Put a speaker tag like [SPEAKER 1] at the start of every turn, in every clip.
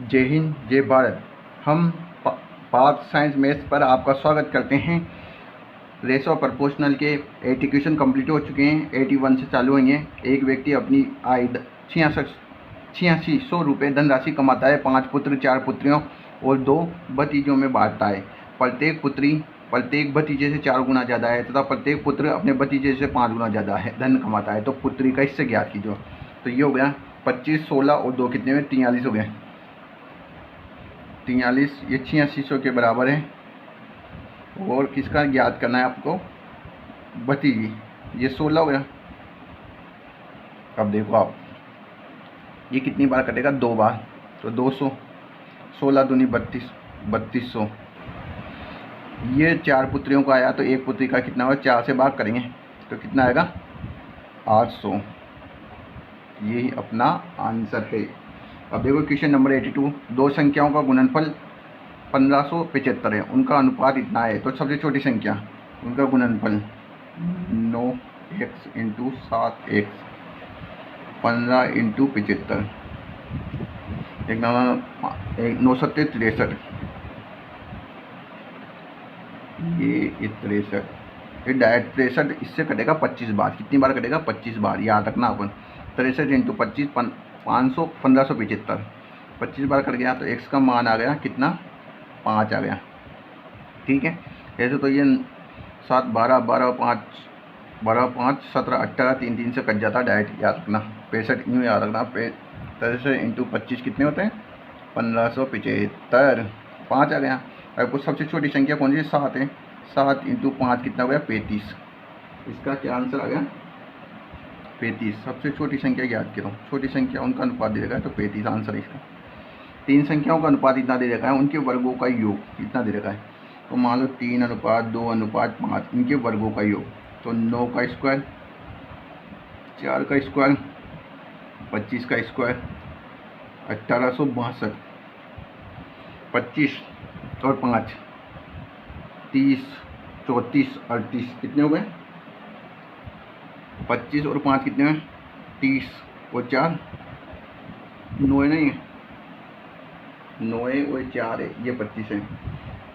[SPEAKER 1] जय हिंद, जय भारत। हम पार्थ साइंस मैथ्स पर आपका स्वागत करते हैं। रेशो प्रोपोर्शनल के 80 क्वेश्चन कंप्लीट हो चुके हैं, 81 से चालू हुई हैं। एक व्यक्ति अपनी आय 8600 रुपये धनराशि कमाता है। 5 पुत्र, 4 पुत्रियों और 2 भतीजों में बांटता है। प्रत्येक पुत्री प्रत्येक भतीजे से 4 गुना ज़्यादा है तथा प्रत्येक पुत्र अपने भतीजे से 5 गुना ज़्यादा है धन कमाता है। तो पुत्री का इससे ज्ञात कीजिए। तो ये हो गया 25, 16 और 2 कितने में 43 हो गए। 43 ये 8600 के बराबर है। और किसका ज्ञात करना है आपको? भतीजी। ये 16 हो गया। अब देखो आप, ये कितनी बार कटेगा? 2 बार। तो 200, 16 दूनी 32, 3200। ये 4 पुत्रियों का आया तो एक पुत्री का कितना होगा? 4 से भाग करेंगे तो कितना आएगा? 800। यही अपना आंसर है। अब देखो क्वेश्चन नंबर 82। दो संख्याओं का गुणनफल 1575 है, उनका अनुपात इतना है। तो सबसे छोटी संख्या, उनका गुणनफल 9x इंटू 7x, 15 इंटू 75, एक 9 सत्ते 63, ये 63, ये डायरेक्ट 63 इससे कटेगा 25 बार। कितनी बार कटेगा? 25 बार। याद रखना अपन। 63 इंटू 25 500 1575, 25 बार कट गया तो x का मान आ गया कितना? 5 आ गया। ठीक है। ऐसे तो ये 7 12 12 5 12 5 17 18 3 3 से कट जाता। डायरेक्ट याद रखना। 65 यूँ याद रखना। 63 इंटू 25 कितने होते हैं? 1575। 5 आ गया। अब कुछ सबसे छोटी संख्या कौन सी? 7 है। 7 इंटू 5 कितना हो गया? 35। इसका क्या आंसर आ गया? 35। सबसे छोटी संख्या याद करो। छोटी संख्या उनका अनुपात दे रखा है तो 35 आंसर है इसका। 3 संख्याओं का अनुपात इतना दे रखा है, उनके वर्गों का योग इतना दे रखा है। तो मान लो 3 अनुपात 2 अनुपात 5, इनके वर्गों का योग। तो 9 का स्क्वायर, 4 का स्क्वायर, 25 का स्क्वायर, 1862। 25 और 5 30, 34, 38 कितने हो गए? 25 और 5 कितने हैं? 30 और 4 9 नहीं है, 9 और 4 है, ये 25 है।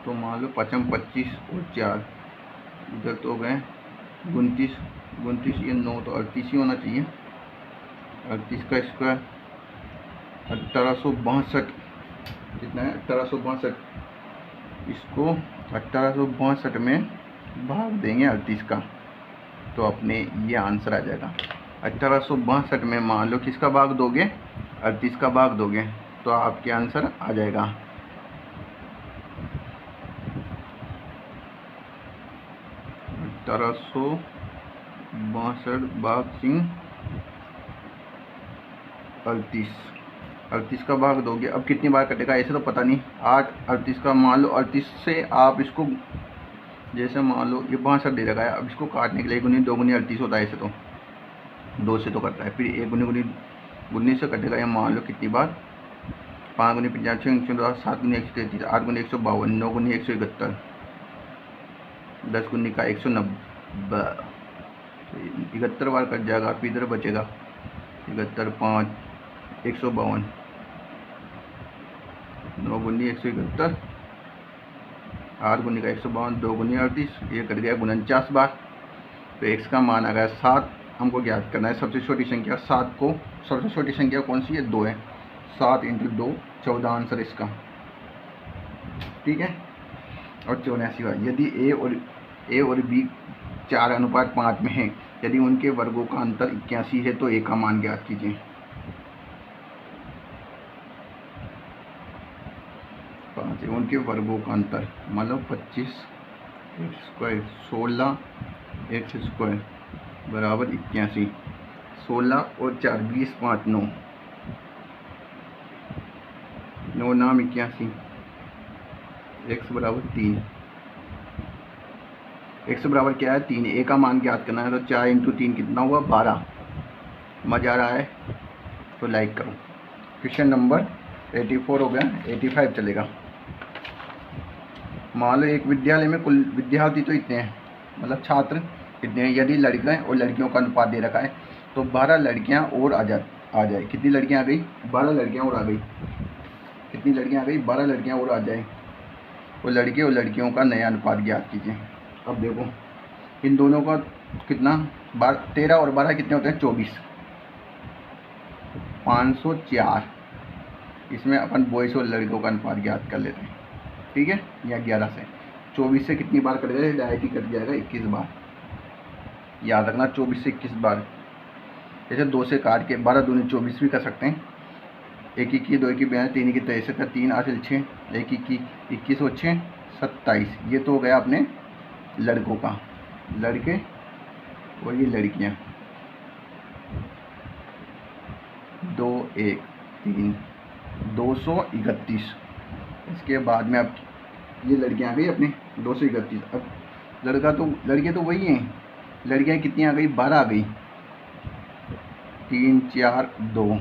[SPEAKER 1] तो मान लो 5 25 और 4 इधर तो हो गए 29, 29 ये 9 तो 38 ही होना चाहिए। 38 का स्क्वायर 1862 कितना है? 1862। इसको 1862 में भाग देंगे 38 का तो अपने ये आंसर आ जाएगा। 1862 में मान लो किसका भाग दोगे? 38 का भाग दोगे तो आपके आंसर आ जाएगा 1862 भाग सिंह 38। 38 का भाग दोगे। अब कितनी बार कटेगा ऐसे तो पता नहीं। 8 38 का मान लो 38 से आप इसको जैसे मान लो ये 62 दे रखा है। अब इसको काटने के लिए 1 गुनी 2 गुनी 38 होता है। ऐसे तो 2 से तो करता है, फिर 1 गुनी गुनी 19 से कटेगा। या मान लो कितनी बार? 5 गुनी 50, 7 गुनी 133, 8 गुनी 152, 9 गुनी 171, 10 गुनी का 190, 71 बार कट जाएगा। फिर इधर बचेगा 71 5 152, 9 गुनी 171, 8 गुनी का 152, 2 गुनी 38, ये कट गया 49 बार। तो x का मान आ गया 7। हमको ज्ञात करना है सबसे छोटी संख्या 7 को। सबसे छोटी संख्या कौन सी है? 2 है। 7 इंटू 2 14 आंसर इसका। ठीक है। और 84 बार। यदि ए और बी 4 अनुपात 5 में है, यदि उनके वर्गों का अंतर 81 है तो ए का मान ज्ञात कीजिए। 5 है उनके वर्गों का अंतर, मतलब 25 एक्स स्क्वायर 16 एक्स स्क्वायर बराबर 81। 16 और 4 20 5 9 9 नाम 81। एक्स बराबर 3। एक्स बराबर क्या है? 3। ए का मान ज्ञात करना है तो 4 इंटू 3 कितना हुआ? 12। मज़ा आ रहा है तो लाइक करो। क्वेश्चन नंबर 84 हो गया, 85 चलेगा। मान लो एक विद्यालय में कुल विद्यार्थी तो इतने हैं, मतलब छात्र इतने हैं। यदि लड़कियां और लड़कियों का अनुपात दे रखा है तो 12 लड़कियां और आ जाए। कितनी लड़कियां आ गई? 12 लड़कियां और आ गई। कितनी लड़कियाँ आ गई, 12 लड़कियाँ और आ जाए। वो लड़के और लड़कियों का नया अनुपात ज्ञात कीजिए। अब देखो इन दोनों का कितना, 13 और 12 कितने होते हैं, 24, 504। इसमें अपन बॉयज़ और लड़कों का अनुपात ज्ञात कर लेते हैं, ठीक है। या 11 से 24 से कितनी बार कट जाएगा, डायरेक्ट ही कट जाएगा 21 बार। याद रखना 24 से 21 बार। जैसे 2 से काट के 12 दूनी 24 भी कर सकते हैं। 1 21 2 21 42 3 21 23 का 3 8 6 1 21 21 और 6 27। ये तो हो गया अपने लड़कों का, लड़के और ये लड़कियाँ। 2 1 3 231। इसके बाद में अब ये लड़कियाँ आ गई अपने 231। अब लड़के तो वही हैं, लड़कियाँ कितनी आ गई, 12 आ गई। 3 4 2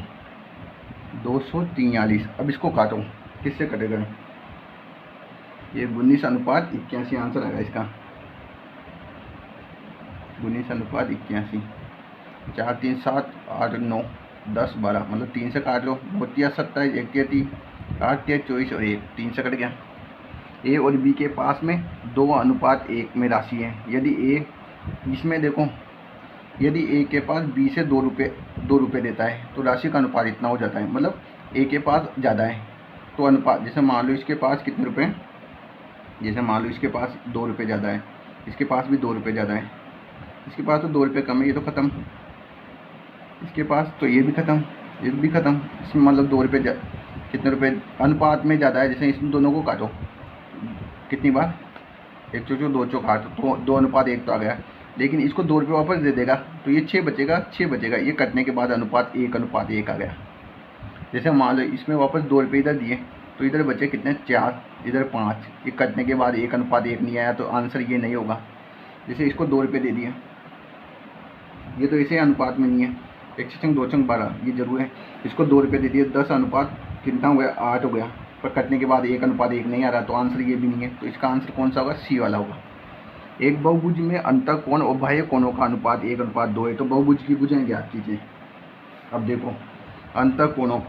[SPEAKER 1] 243। अब इसको काटो, किससे कटेगा, ये 19 अनुपात 81 आंसर आएगा इसका। 19 अनुपात 81। 4 3 7 8 9 10 12, मतलब 3 से काट लो। 2 27 1 30 8 24 और 1 3 से कट गया। ए और बी के पास में 2 अनुपात 1 में राशि है। यदि ए, इसमें देखो, यदि ए के पास बी से 2 रुपये देता है तो राशि का अनुपात इतना हो जाता है। मतलब ए के पास ज़्यादा है तो अनुपात, जैसे मान लो इसके पास कितने रुपए, जैसे मान लो इसके पास 2 रुपये ज़्यादा है, इसके पास भी 2 रुपये ज़्यादा है, इसके पास तो 2 रुपये कम है, ये तो ख़त्म। इसके पास तो ये भी ख़त्म, ये भी ख़त्म। इसमें मतलब 2 रुपये कितने रुपये अनुपात में ज़्यादा है। जैसे इन दोनों को काटो कितनी बार, 1 चौक 2 चौक 8, तो 2 अनुपात 1 तो आ गया। लेकिन इसको 2 रुपये वापस दे देगा तो ये 6 बचेगा, 6 बचेगा। ये कटने के बाद अनुपात 1 आ गया। जैसे मान लो इसमें वापस 2 रुपये इधर दिए तो इधर बचे कितने, 4, इधर 5। ये कटने के बाद 1 अनुपात 1 नहीं आया तो आंसर ये नहीं होगा। जैसे इसको 2 रुपये दे दिए, ये तो इसे अनुपात में नहीं है। 1 छंग 2 छंग 12, ये जरूर है। इसको 2 रुपये दे दिए, 10 अनुपात कितना हो गया, 8 हो गया। पर कटने के बाद 1 अनुपात 1 नहीं आ रहा तो आंसर ये भी नहीं है। तो इसका आंसर कौन सा होगा, सी वाला होगा। एक बहुभुज में अंतःकोण और बाह्य कोणों का अनुपात 1 अनुपात 2 है। तो बहुभुज की भुजाएं ज्ञात कीजिए। अब देखो अंतःकोणों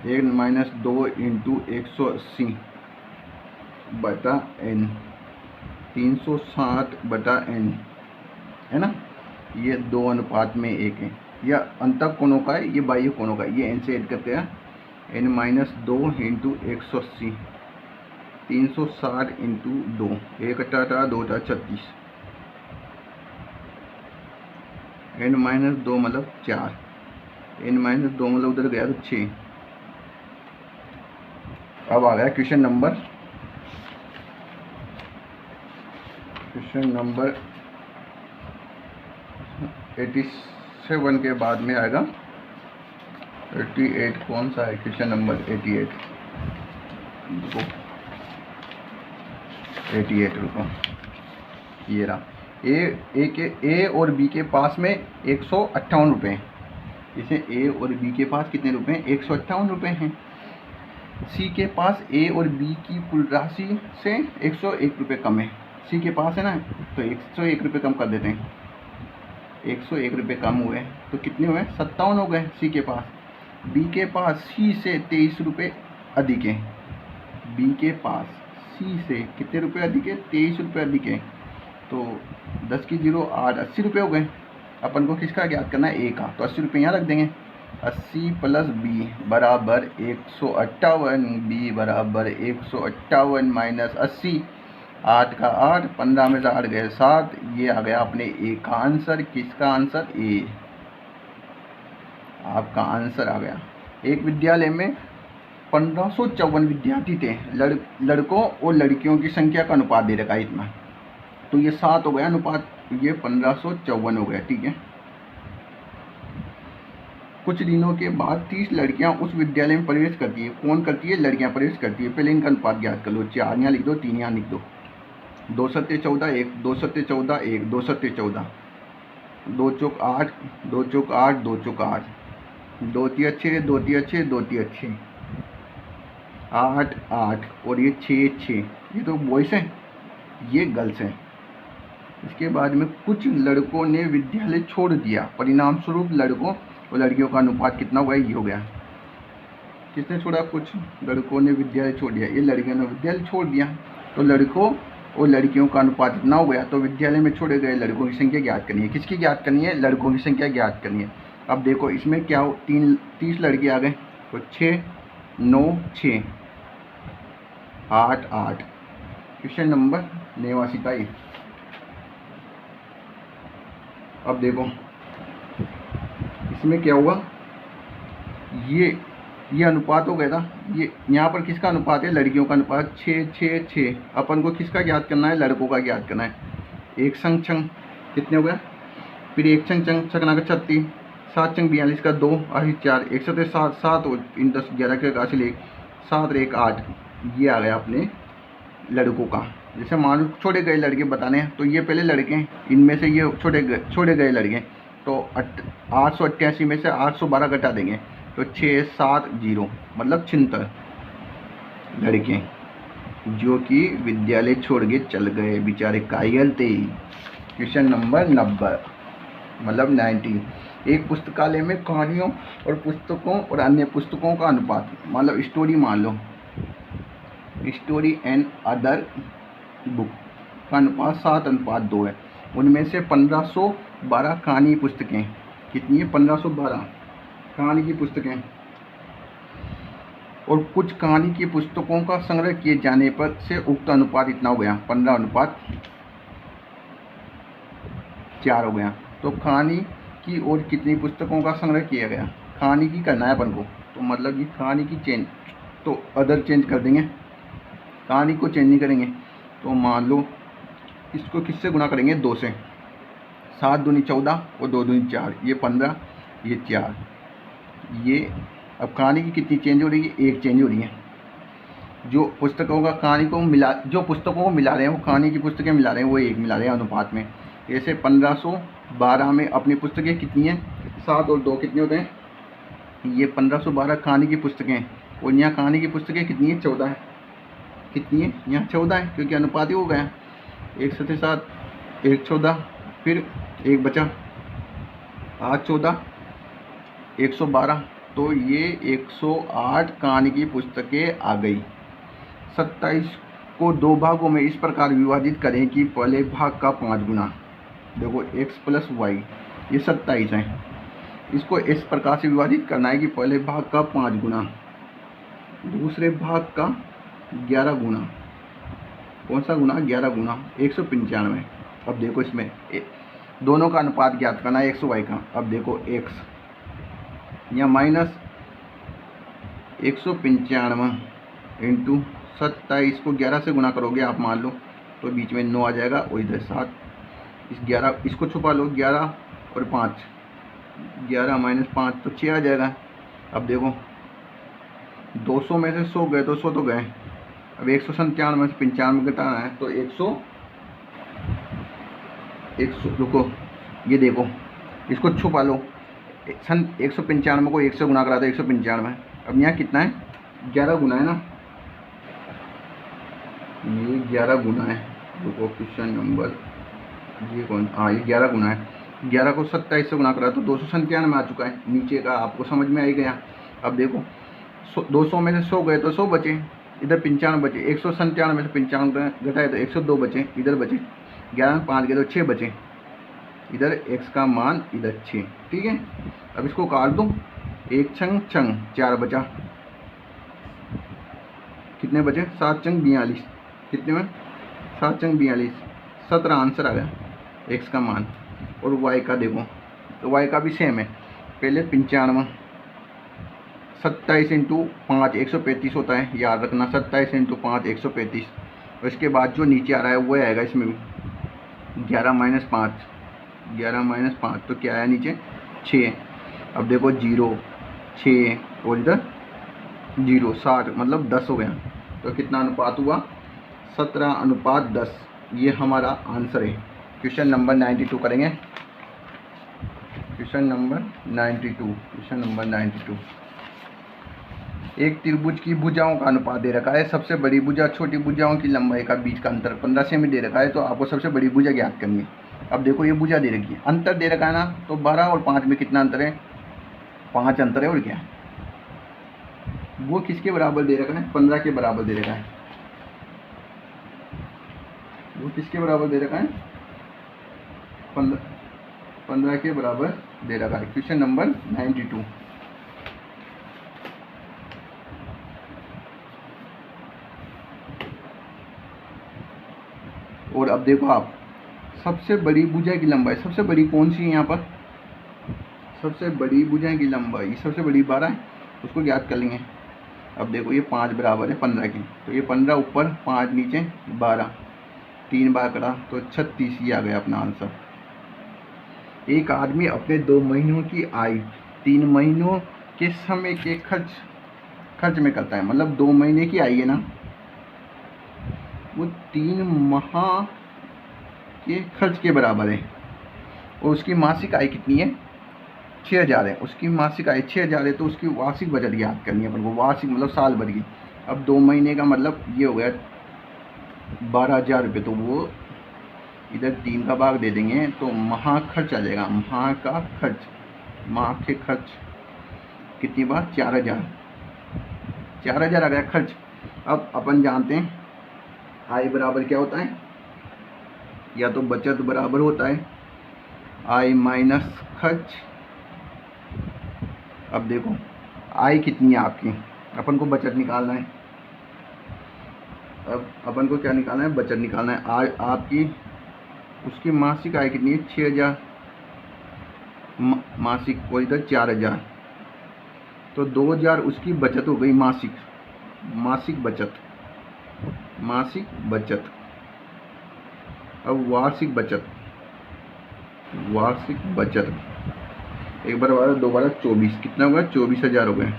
[SPEAKER 1] 1-2 इंटू 180 बटा n, 360 बटा n, है ना। ये 2 अनुपात में 1 है। यह अंतःकोणों का है, ये बाह्य कोणों का है। ये n से ऐड करते हैं, n-2 इंटू 180, 360 इंटू 2, 1 18 2 36, n-2 मतलब 4, n-2 मतलब उधर गया तो 6। अब आ गया क्वेश्चन नंबर 87 के बाद में आएगा 88। कौन सा है क्वेश्चन नंबर 88, 88 रुको, ये रहा। ए और बी के पास में 158 रुपये हैं। इसे ए और बी के पास कितने रुपए हैं, 158 रुपये हैं। सी के पास ए और बी की कुल राशि से 101 रुपये कम है। सी के पास है ना, तो 101 रुपये कम कर देते हैं। 101 रुपये कम हुए तो कितने हुए, 57 हो गए सी के पास। बी के पास सी से 23 रुपये अधिक है। बी के पास सी से कितने रुपये अधिक है, 23 रुपये अधिक है। तो 10 की 0 8, 80 रुपये हो गए। अपन को किसका ज्ञात करना है, ए का। तो 80 रुपये यहाँ रख देंगे। 80 प्लस बी बराबर 158, बी बराबर 158 माइनस 80, 8 का 8, 15 में से 8 गए 7। ये आ गया अपने ए का आंसर। किसका आंसर, ए। आपका आंसर आ गया। एक विद्यालय में 1554 विद्यार्थी थे। लड़कों और लड़कियों की संख्या का अनुपात दे रखा है इतना, तो ये 7 हो गया अनुपात, ये 1554 हो गया, ठीक है। कुछ दिनों के बाद 30 लड़कियां उस विद्यालय में प्रवेश करती है। कौन करती है, लड़कियां प्रवेश करती है। पहले इनका अनुपात ज्ञात कर लो। 4 यहाँ लिख दो, 3 यहाँ लिख दो। 2 सत्ते 14 1, 2 सत्ते 14 1, 2 सत्ते 14, 2 चौक 8, 2 चौक 8, 2 चौक 8, 2 तिया 6, 2 तिया 6, 2 तिया 6, 8 8 और ये 6 6। ये तो बॉयस हैं, ये गर्ल्स हैं। इसके बाद में कुछ लड़कों ने विद्यालय छोड़ दिया। परिणाम स्वरूप लड़कों और लड़कियों का अनुपात कितना हुआ, ये हो गया। किसने छोड़ा? कुछ लड़कों ने विद्यालय छोड़ दिया, ये लड़कियों ने विद्यालय छोड़ दिया। तो लड़कों और लड़कियों का अनुपात इतना हो गया, तो विद्यालय में छोड़े गए लड़कों की संख्या ज्ञात करनी है। किसकी ज्ञात करनी है? लड़कों की संख्या ज्ञात करनी है। अब देखो इसमें क्या हो, 30 लड़के आ गए, तो 6 9 6 8 8। क्वेश्चन नंबर 89 का ये। अब देखो इसमें क्या हुआ, ये अनुपात हो गया था। ये यहाँ पर किसका अनुपात है? लड़कियों का अनुपात 6 6 6। अपन को किसका ज्ञात करना है? लड़कों का ज्ञात करना है। एक संग छंग कितने हो गया? फिर एक छंग छंग छकना का 36, 7 छंग 42 का 2 8 4 1 7 7 और इन 10 11 के हासिल 1 7 1 8। ये आ गया अपने लड़कों का। जैसे मान लो छोड़े गए लड़के बताने हैं, तो ये पहले लड़के हैं, इनमें से ये छोड़े गए लड़के, तो 888 में से 812 घटा देंगे, तो 670 मतलब 76 लड़के जो कि विद्यालय छोड़ के चल गए, बेचारे कायल थे। क्वेश्चन नंबर 90 मतलब 90। एक पुस्तकालय में कहानियों और पुस्तकों और अन्य पुस्तकों का अनुपात, मतलब स्टोरी मान लो, स्टोरी एंड अदर बुक का अनुपात 7:2 है। उनमें से 1512 कहानी पुस्तकें, कितनी है? 1512 कहानी की पुस्तकें, और कुछ कहानी की पुस्तकों का संग्रह किए जाने पर से उक्त अनुपात इतना हो गया, 15:4 हो गया। तो कहानी की और कितनी पुस्तकों का संग्रह किया गया? कहानी की करना है अपन को, तो मतलब ये कहानी की चेंज, तो अदर चेंज कर देंगे, कहानी को चेंज नहीं करेंगे। तो मान लो इसको किससे गुना करेंगे? 2 से। 7 दूनी 14 और 2 दूनी 4, ये 15, ये 4, ये। अब कहानी की कितनी चेंज हो रही है? 1 चेंज हो रही है। जो पुस्तकों का कहानी को मिला, जो पुस्तकों को मिला रहे हैं वो कहानी की पुस्तकें मिला रहे हैं, वो 1 मिला रहे हैं अनुपात में। जैसे 1512 में अपनी पुस्तकें कितनी हैं? 7 और 2 कितने होते हैं? ये 1512 कहानी की पुस्तकें, और यहाँ कहानी की पुस्तकें कितनी है? 14 है। कितनी है? यहाँ 14 है, क्योंकि अनुपात ही हो गया। 1 7 7 1 14, फिर 1 बचा, 8 14 112, तो ये 108 कहानी की पुस्तकें आ गई। 27 को 2 भागों में इस प्रकार विभाजित करें कि पहले भाग का 5 गुना। देखो x + y, ये 27 है, इसको इस प्रकार से विभाजित करना है कि पहले भाग का 5 गुना, दूसरे भाग का 11 गुना। कौन सा गुना? 11 गुना 195। अब देखो इसमें दोनों का अनुपात ज्ञात करना है, x y का। अब देखो x या माइनस 195 इंटू 27 को 11 से गुना करोगे आप मान लो, तो बीच में 9 आ जाएगा, और इधर 7, इस 11 इसको छुपा लो, 11 और 5, 11 - 5 तो 6 आ जाएगा। अब देखो 200 में से 100 गए तो 100 तो गए, अब 197 में से 95 घटाना है, तो 100 रुको, ये देखो इसको छुपा लो, 195 को 1 से गुना करा था 195। अब यहाँ कितना है? 11 गुना है ना, ये 11 गुना है। देखो क्वेश्चन नंबर ये कौन, हाँ ये 11 गुना है। 11 को 27 से गुना करा तो 297 आ चुका है, नीचे का आपको समझ में आ गया। अब देखो 200 में से 100 गए तो 100 बचे, इधर 95 बचे, 197 में से 95 घटाए तो 102 बचे, इधर बचे 11 में 5 गए तो 6 बचे, इधर x का मान इधर 6। ठीक है, अब इसको काट दो, 1 छंग छंग 4 बचा, कितने बचे? 7 छंग 42, कितने में? 7 छंग 42, 17 आंसर आ गया x का मान। और y का देखो, तो y का भी सेम है, पहले 95, 27 × 5 135 होता है, याद रखना, 27 × 5 135। और इसके बाद जो नीचे आ रहा है वो आएगा इसमें भी 11 - 5, 11 - 5 तो क्या आया नीचे? 6। अब देखो 0 6 और इधर 0 60, मतलब 10 हो गया। तो कितना अनुपात हुआ? 17:10। ये हमारा आंसर है। क्वेश्चन नंबर 92 करेंगे। Question number 92। एक त्रिभुज की भुजाओं का अनुपात दे रखा है। सबसे बड़ी भुजा छोटी भुजाओं की लंबाई का बीच का अंतर 15 सेमी दे रखा है, तो आपको सबसे बड़ी भुजा ज्ञात करनी है। अब देखो ये भुजा दे रखी है, अंतर दे रखा है ना, तो 12 और 5 में कितना अंतर है? 5 अंतर है, और क्या वो किसके बराबर दे रखा है? 15 के बराबर दे रखा है। वो किसके बराबर दे रखा है? 15 के बराबर दे रखा है। Question number 92। और अब देखो आप, सबसे बड़ी भुजा की लंबाई सबसे बड़ी कौन सी है यहाँ पर? सबसे बड़ी भुजा की लंबाई सबसे बड़ी 12 है, उसको ज्ञात कर लेंगे। अब देखो ये 5 बराबर है 15 की, तो ये 15 ऊपर 5 नीचे 12, 3 बार करा तो 36, ही आ गया अपना आंसर। एक आदमी अपने 2 महीनों की आय 3 महीनों के समय के खर्च में करता है। मतलब 2 महीने की आय है ना, वो 3 माह के खर्च के बराबर है। और उसकी मासिक आय कितनी है? 6000 है। उसकी मासिक आय 6000 है, तो उसकी वार्षिक बचत याद करनी है अपन को। वार्षिक मतलब साल भर की। अब 2 महीने का मतलब ये हो गया 12,000 रुपये, तो वो इधर 3 का भाग दे देंगे तो माह खर्च आ जाएगा। माह का खर्च, माह के खर्च कितनी बार? 4000, 4000 आ गया खर्च। अब अपन जानते हैं आय बराबर क्या होता है? या तो बचत बराबर होता है आय माइनस खर्च। अब देखो आय कितनी है आपकी, अपन को बचत निकालना है। अब अपन को क्या निकालना है? बचत निकालना है। आय आपकी, उसकी मासिक आय कितनी है? 6000 मासिक, और इधर 4000, तो 2000 उसकी बचत हो गई मासिक। मासिक बचत, मासिक बचत। अब वार्षिक बचत, वार्षिक बचत एक बार 12 2 बार 24, कितना होगा? 24,000 हो गए।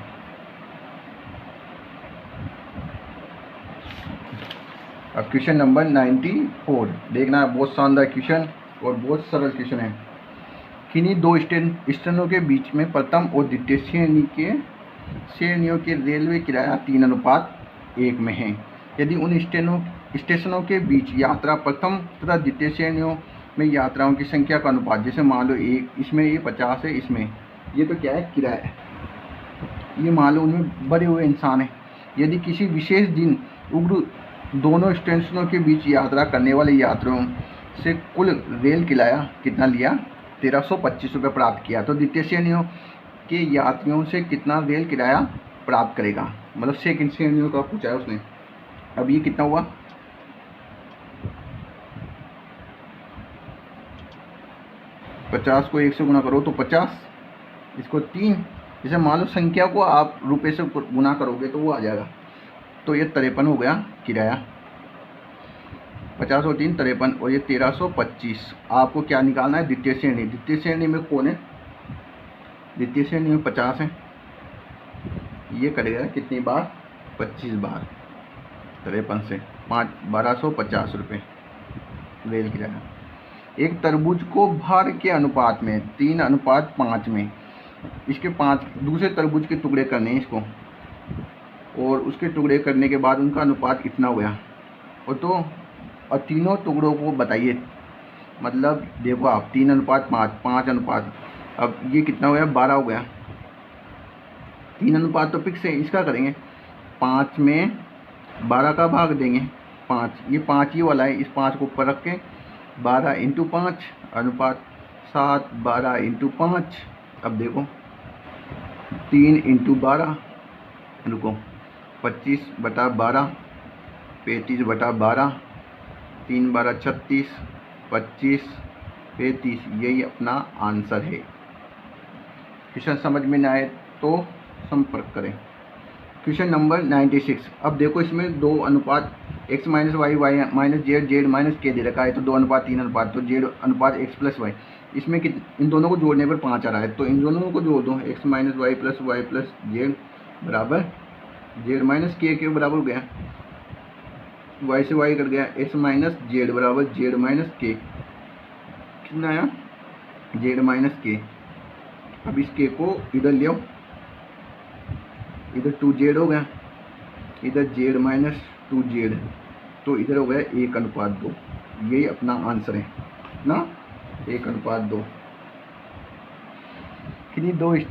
[SPEAKER 1] अब क्वेश्चन नंबर 94 देखना, बहुत शानदार क्वेश्चन और बहुत सरल क्वेश्चन है। किन्हीं 2 स्टेशनों के बीच में प्रथम और द्वितीय श्रेणियों के रेलवे किराया 3:1 में है। यदि उन स्टेशनों के बीच यात्रा प्रथम तथा द्वितीय श्रेणियों में यात्राओं की संख्या का अनुपात, जैसे मान लो एक इसमें ये 50 है, इसमें ये तो क्या है? किराया। ये मान लो उनमें भरे हुए इंसान हैं। यदि किसी विशेष दिन उग्र दोनों स्टेशनों के बीच यात्रा करने वाले यात्रियों से कुल रेल किराया कितना लिया? 1325 रुपये प्राप्त किया, तो द्वितीय श्रेणियों के यात्रियों से कितना रेल किराया प्राप्त करेगा? मतलब सेकंड श्रेणियों का पूछा है उसने। अब ये कितना हुआ? 50 को 1 से गुना करो तो 50, इसको 3, जैसे मान लो संख्या को आप रुपए से गुना करोगे तो वो आ जाएगा। तो ये 53 हो गया किराया। 50 और 3 53, और ये 1325। आपको क्या निकालना है? द्वितीय श्रेणी। द्वितीय श्रेणी में कौन है? द्वितीय श्रेणी में 50 है। ये करेगा कितनी बार? 25 बार। 53 से 5 1250 रुपये रेल किराया। एक तरबूज को भार के अनुपात में 3:5 में इसके 5 दूसरे तरबूज के टुकड़े करने हैं इसको, और उसके टुकड़े करने के बाद उनका अनुपात इतना हो गया। और तीनों टुकड़ों को बताइए। मतलब देखो आप 3:5 5:5, अब ये कितना हो गया? 12 हो गया। 3 तो फिक्स है, इसका करेंगे 5 में 12 का भाग देंगे 5, ये 5 ही वाला है, इस 5 को ऊपर रख के 12 × 5 अनुपात 7, 12 × 5। अब देखो 3 × 12, रुको 25/12, 35/12, 3 12 36, 25 35, यही अपना आंसर है। क्वेश्चन समझ में ना आए तो संपर्क करें। Question number 96। अब देखो इसमें 2 अनुपात x - y, y - z, z - k दे रखा है, तो 2:3, तो z x + y। इसमें इन दोनों को जोड़ने पर 5 आ रहा है, तो इन दोनों को जोड़ दो। x - y + y + z बराबर z - k के बराबर हो गया। y से y कट गया, x - z बराबर z - k। कितना आया? z - k। अब इस k को इधर ले आओ, इधर 2z हो गया, इधर z - 2z, तो इधर हो गया 1:2। यही अपना आंसर है ना, 1:2। किन्हीं 2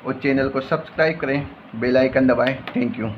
[SPEAKER 1] और चैनल को सब्सक्राइब करें। बेल आइकन दबाएं। Thank you.